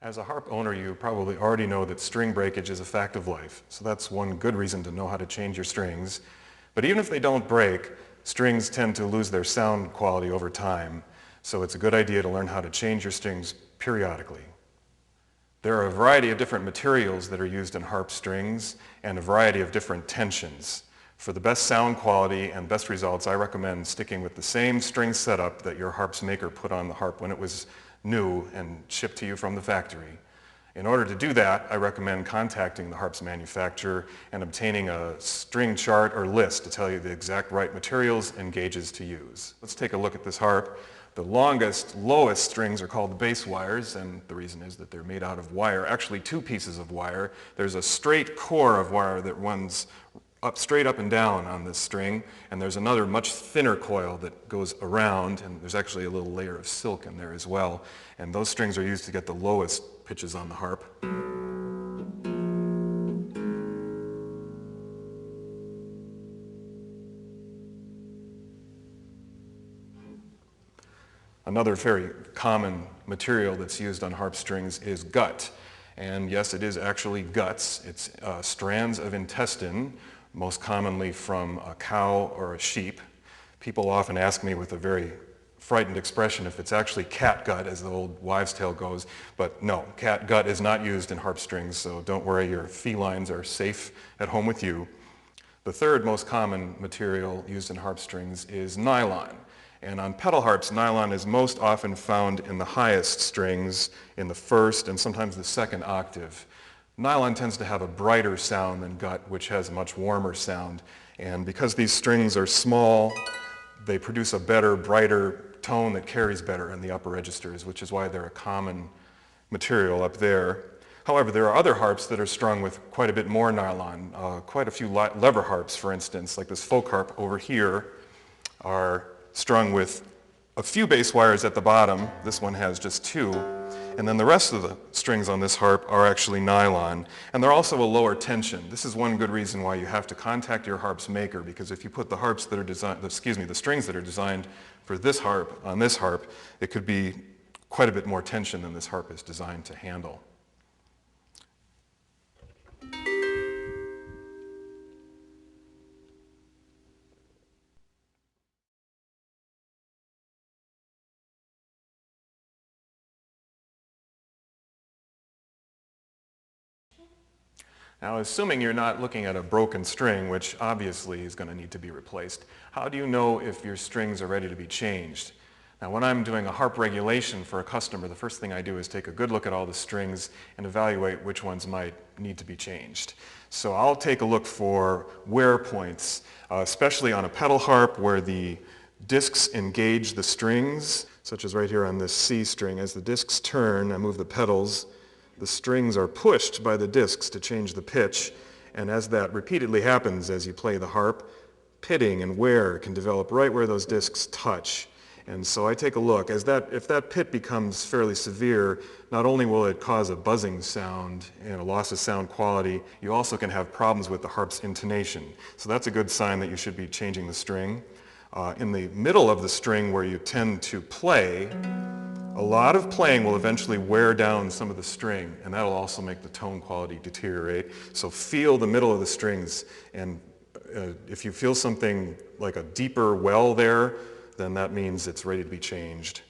As a harp owner, you probably already know that string breakage is a fact of life, so that's one good reason to know how to change your strings. But even if they don't break, strings tend to lose their sound quality over time, so it's a good idea to learn how to change your strings periodically. There are a variety of different materials that are used in harp strings and a variety of different tensions. For the best sound quality and best results, I recommend sticking with the same string setup that your harp's maker put on the harp when it was new and shipped to you from the factory. In order to do that, I recommend contacting the harp's manufacturer and obtaining a string chart or list to tell you the exact right materials and gauges to use. Let's take a look at this harp. The longest, lowest strings are called the bass wires, and the reason is that they're made out of wire, actually two pieces of wire. There's a straight core of wire that runs straight up and down on this string, and there's another much thinner coil that goes around, and there's actually a little layer of silk in there as well. And those strings are used to get the lowest pitches on the harp. Another very common material that's used on harp strings is gut. And yes, it is actually guts. It's strands of intestine, most commonly from a cow or a sheep. People often ask me with a very frightened expression if it's actually cat gut, as the old wives' tale goes. But no, cat gut is not used in harp strings, so don't worry, your felines are safe at home with you. The third most common material used in harp strings is nylon. And on pedal harps, nylon is most often found in the highest strings, in the first and sometimes the second octave. Nylon tends to have a brighter sound than gut, which has a much warmer sound. And because these strings are small, they produce a better, brighter tone that carries better in the upper registers, which is why they're a common material up there. However, there are other harps that are strung with quite a bit more nylon. Quite a few lever harps, for instance, like this folk harp over here, are strung with a few bass wires at the bottom. This one has just two. And then the rest of the strings on this harp are actually nylon. And they're also a lower tension. This is one good reason why you have to contact your harp's maker, because if you put the harps that are designed, the strings that are designed for this harp on this harp, it could be quite a bit more tension than this harp is designed to handle. Now, assuming you're not looking at a broken string, which obviously is going to need to be replaced, how do you know if your strings are ready to be changed? Now, when I'm doing a harp regulation for a customer, the first thing I do is take a good look at all the strings and evaluate which ones might need to be changed. So I'll take a look for wear points, especially on a pedal harp where the discs engage the strings, such as right here on this C string. As the discs turn, I move the pedals. The strings are pushed by the discs to change the pitch, and as that repeatedly happens as you play the harp, pitting and wear can develop right where those discs touch. And so I take a look. If that pit becomes fairly severe, not only will it cause a buzzing sound and a loss of sound quality, you also can have problems with the harp's intonation. So that's a good sign that you should be changing the string. In the middle of the string where you tend to play, a lot of playing will eventually wear down some of the string, and that'll also make the tone quality deteriorate. So feel the middle of the strings, and if you feel something like a deeper well there, then that means it's ready to be changed.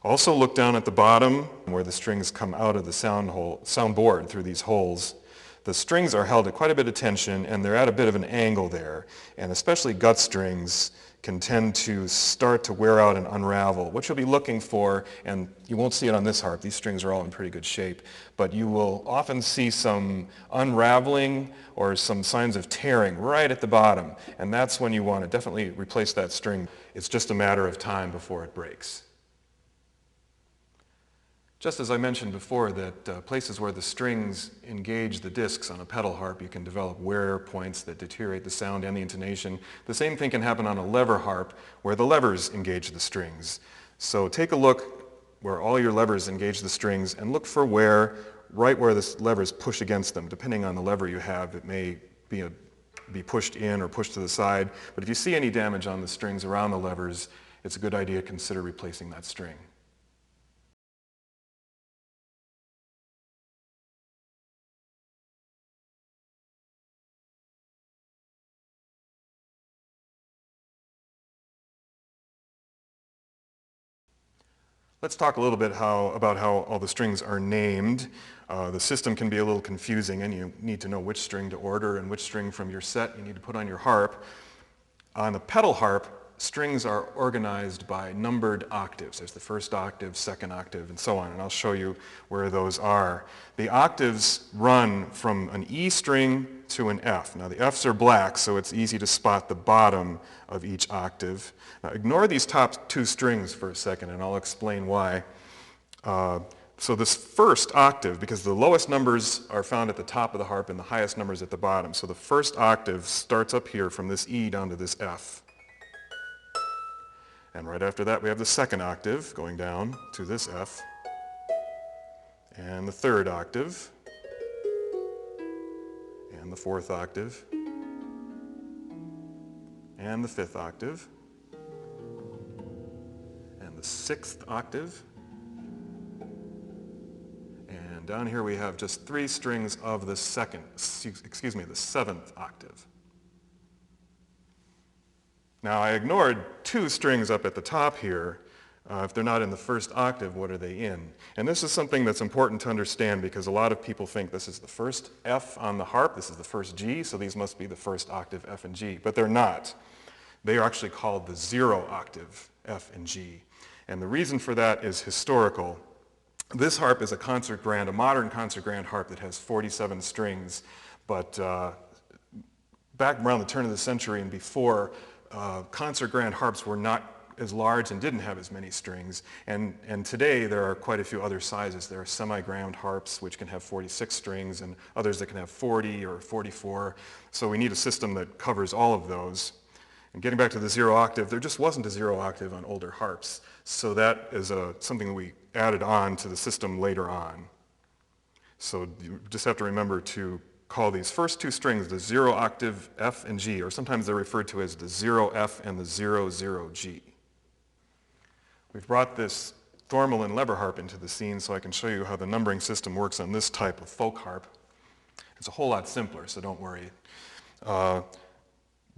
Also look down at the bottom where the strings come out of the soundboard through these holes. The strings are held at quite a bit of tension, and they're at a bit of an angle there, and especially gut strings can tend to start to wear out and unravel. What you'll be looking for, and you won't see it on this harp, these strings are all in pretty good shape, but you will often see some unraveling or some signs of tearing right at the bottom, and that's when you want to definitely replace that string. It's just a matter of time before it breaks. Just as I mentioned before that places where the strings engage the discs on a pedal harp, you can develop wear points that deteriorate the sound and the intonation. The same thing can happen on a lever harp where the levers engage the strings. So take a look where all your levers engage the strings and look for wear right where the levers push against them. Depending on the lever you have, it may be pushed in or pushed to the side. But if you see any damage on the strings around the levers, it's a good idea to consider replacing that string. Let's talk a little bit about how all the strings are named. The system can be a little confusing, and you need to know which string to order and which string from your set you need to put on your harp. On the pedal harp, strings are organized by numbered octaves. There's the first octave, second octave, and so on, and I'll show you where those are. The octaves run from an E string to an F. Now the Fs are black, so it's easy to spot the bottom of each octave. Now ignore these top two strings for a second, and I'll explain why. So this first octave, because the lowest numbers are found at the top of the harp and the highest numbers at the bottom, so the first octave starts up here from this E down to this F. And right after that we have the second octave going down to this F, and the third octave, and the fourth octave, and the fifth octave, and the sixth octave, and down here we have just three strings of the the seventh octave. Now I ignored two strings up at the top here. If they're not in the first octave, what are they in? And this is something that's important to understand because a lot of people think this is the first F on the harp, this is the first G, so these must be the first octave F and G, but they're not. They are actually called the zero octave F and G. And the reason for that is historical. This harp is a concert grand, a modern concert grand harp that has 47 strings, but back around the turn of the century and before, concert grand harps were not as large and didn't have as many strings, and today there are quite a few other sizes. There are semi-grand harps which can have 46 strings and others that can have 40 or 44, so we need a system that covers all of those. And getting back to the zero octave, there just wasn't a zero octave on older harps, so that is something that we added on to the system later on. So you just have to remember to call these first two strings the zero octave F and G, or sometimes they're referred to as the zero F and the zero zero G. We've brought this Thormel and Lever harp into the scene so I can show you how the numbering system works on this type of folk harp. It's a whole lot simpler, so don't worry.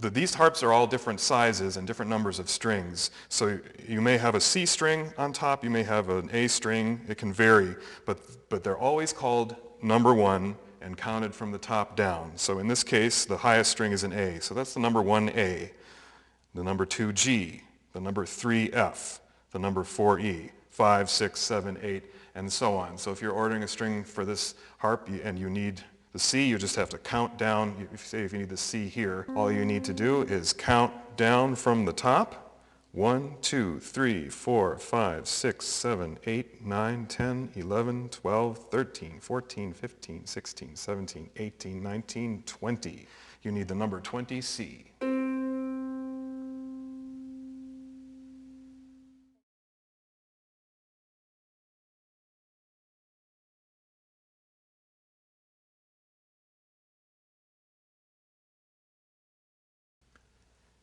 These harps are all different sizes and different numbers of strings. So you may have a C string on top, you may have an A string, it can vary, but they're always called number one and counted from the top down. So in this case, the highest string is an A, so that's the number 1A, the number 2 G, the number 3 F, the number 4 E, 5, 6, 7, 8, and so on. So if you're ordering a string for this harp and you need the C, you just have to count down. If you need the C here, all you need to do is count down from the top. 1, 2, 3, 4, 5, 6, 7, 8, 9, 10, 11, 12, 13, 14, 15, 16, 17, 18, 19, 20. You need the number 20C.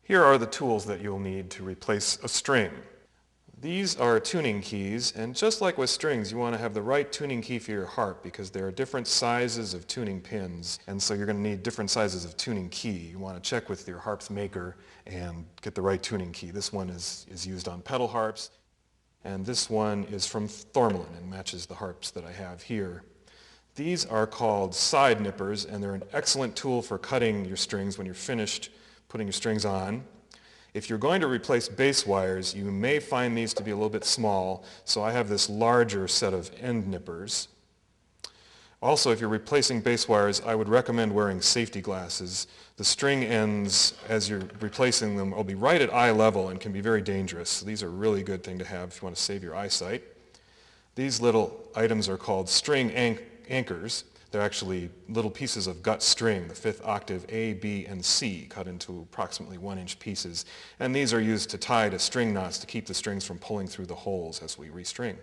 Here are the tools that you'll need to replace a string. These are tuning keys, and just like with strings, you want to have the right tuning key for your harp because there are different sizes of tuning pins, and so you're going to need different sizes of tuning key. You want to check with your harp's maker and get the right tuning key. This one is used on pedal harps, and this one is from Thormelin and matches the harps that I have here. These are called side nippers, and they're an excellent tool for cutting your strings when you're finished putting your strings on. If you're going to replace bass wires, you may find these to be a little bit small, so I have this larger set of end nippers. Also, if you're replacing bass wires, I would recommend wearing safety glasses. The string ends, as you're replacing them, will be right at eye level and can be very dangerous. So these are a really good thing to have if you want to save your eyesight. These little items are called string anchors. They're actually little pieces of gut string, the fifth octave A, B, and C, cut into approximately 1-inch pieces. And these are used to tie to string knots to keep the strings from pulling through the holes as we restring.